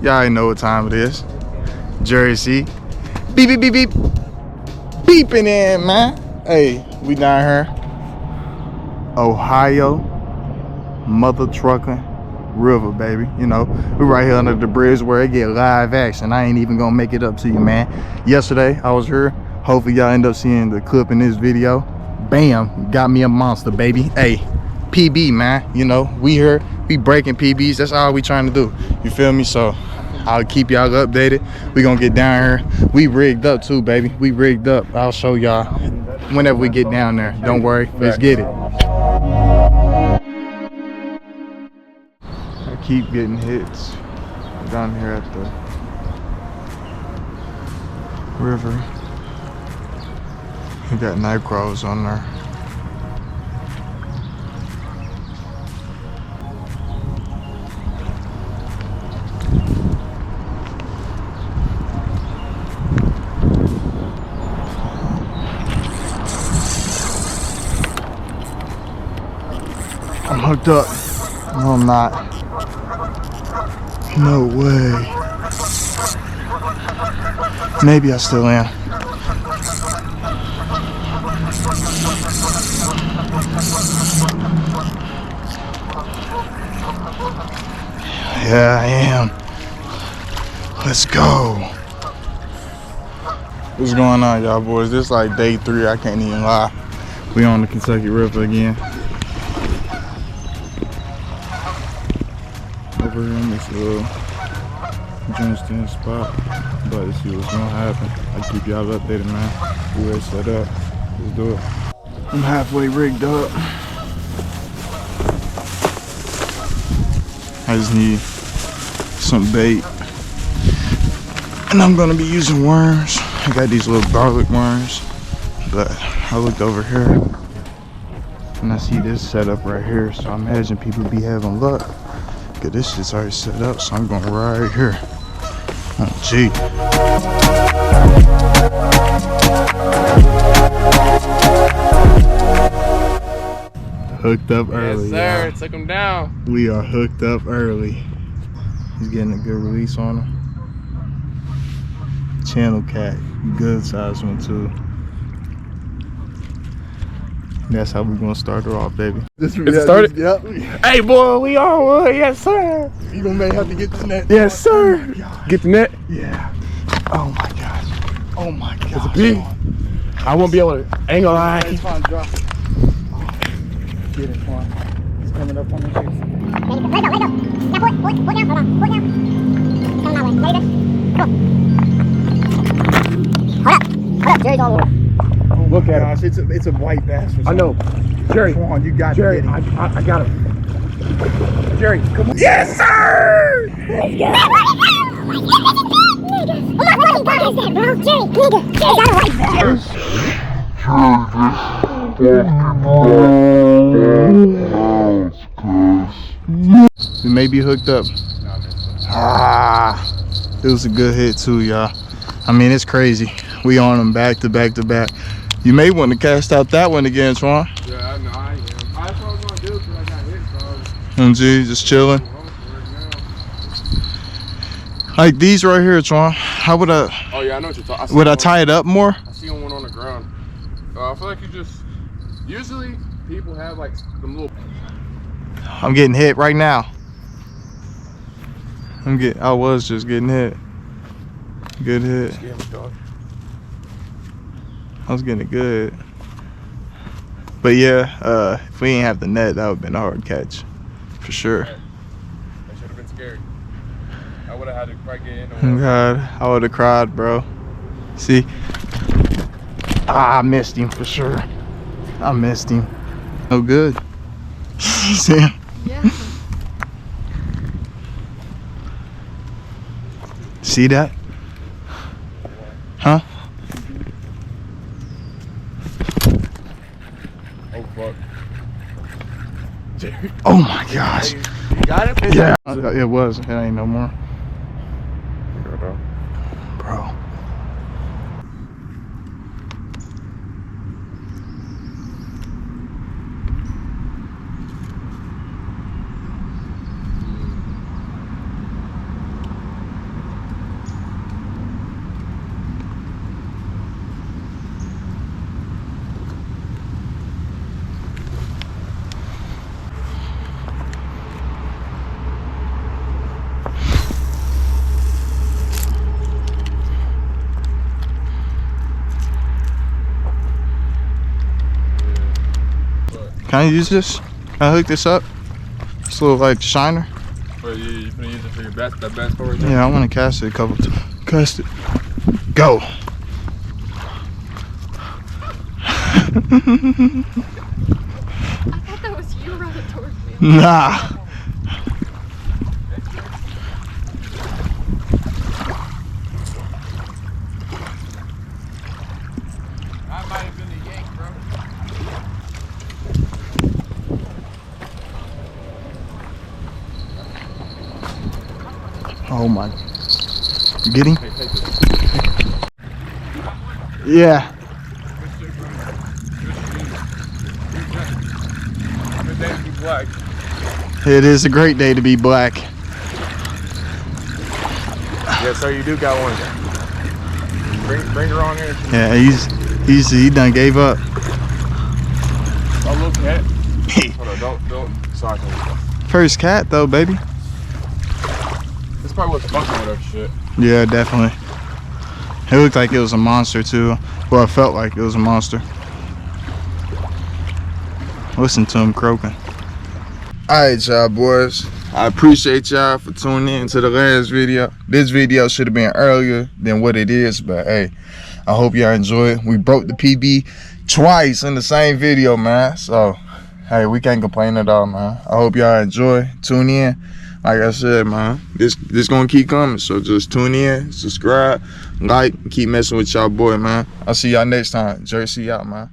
Y'all already know what time it is. Jersey. Beep, beep, beep, beep. Beeping in, man. Hey, we down here. Ohio Mother Trucking River, baby. You know, we right here under the bridge where it get live action. I ain't even gonna make it up to you, man. Yesterday, I was here. Hopefully, y'all end up seeing the clip in this video. Bam, got me a monster, baby. Hey, PB, man. You know, we here. We breaking PBs. That's all we trying to do. You feel me? So I'll keep y'all updated. We gonna get down here. We rigged up too, baby. We rigged up. I'll show y'all whenever we get down there. Don't worry. Let's get it. I keep getting hits down here at the river. We got night crows on there. I'm hooked up. No, I'm not. No way. Maybe I still am. Yeah, I am. Let's go. What's going on, y'all boys? This is like day 3. I can't even lie. We on the Kentucky River again. Over here in this little joint stand spot. About to see what's gonna happen. I'll keep y'all updated, man. We already set up. Let's do it. I'm halfway rigged up. I just need some bait. And I'm gonna be using worms. I got these little garlic worms. But I looked over here and I see this setup right here. So I imagine people be having luck. Cause this shit's already set up, so I'm going right here. Oh, gee. Hooked up early. Yes, sir. Y'all. Took him down. We are hooked up early. He's getting a good release on him. Channel cat, good size one too. That's how we're gonna start her off, baby. It started? Yep. Hey, boy, we on one. Yes, sir. You gonna may have to get the net. Yes, sir. Oh, get the net? Yeah. Oh my gosh. Oh my gosh. It's a big. I won't be able to angle line. It's fine, drop it. Get it, Quan. It's coming up on the face. Let go. Now pull down, hold on. Pull down. Come that way. Ready? Hold up. Jerry's all over. Look at gosh, it's a white bass. I know. Jerry. Come on, you got Jerry, to get him. I got him. Jerry, come on. Yes, sir! Let's go. What is that, bro? Jerry, nigga. Jerry got a white bass. We may be hooked up. It was a good hit too, y'all. I mean, it's crazy. We on them back to back to back. You may want to cast out that one again, Twan. Yeah, I know I am. That's what I was going to do because I got hit, so MG, just chilling. Like these right here, Twan. How would I? Oh yeah, I know what you're talking. Would I tie it up more? I see one on the ground. I feel like you just. Usually people have like them little. I'm getting hit right now. I was just getting hit. Good hit. I was getting it good. But yeah, if we ain't have the net, that would have been a hard catch. For sure. That should have been scary. I would have had to probably get in. Oh God, I would have cried, bro. See? I missed him for sure. I missed him. Oh good. See him? Yeah. See that? Huh? Oh fuck. Oh my gosh. You got it? Yeah. It was. It ain't no more. Bro. Can I use this? Can I hook this up? This little like shiner. But you gonna use it for your best, that best right there? Yeah, I want to cast it a couple times. Cast it. Go. I thought that was you running towards me. Nah. That might have been a yank, bro. Oh my. You get him? Hey, take this. Yeah. Good day to be black. It is a great day to be black. Yeah, so you do got one. Bring her on here. Yeah, he done gave up. Oh, look cat. Hold on, don't. Sorry. First cat though, baby. This probably was fucking with her shit. Yeah, definitely. It looked like it was a monster too. Well, it felt like it was a monster. Listen to him croaking. Alright, y'all boys. I appreciate y'all for tuning in to the last video. This video should have been earlier than what it is, but hey, I hope y'all enjoy it. We broke the PB twice in the same video, man. So, hey, we can't complain at all, man. I hope y'all enjoy. Tune in. Like I said, man, this gonna keep coming. So just tune in, subscribe, like, keep messing with y'all boy, man. I'll see y'all next time. Jersey out, man.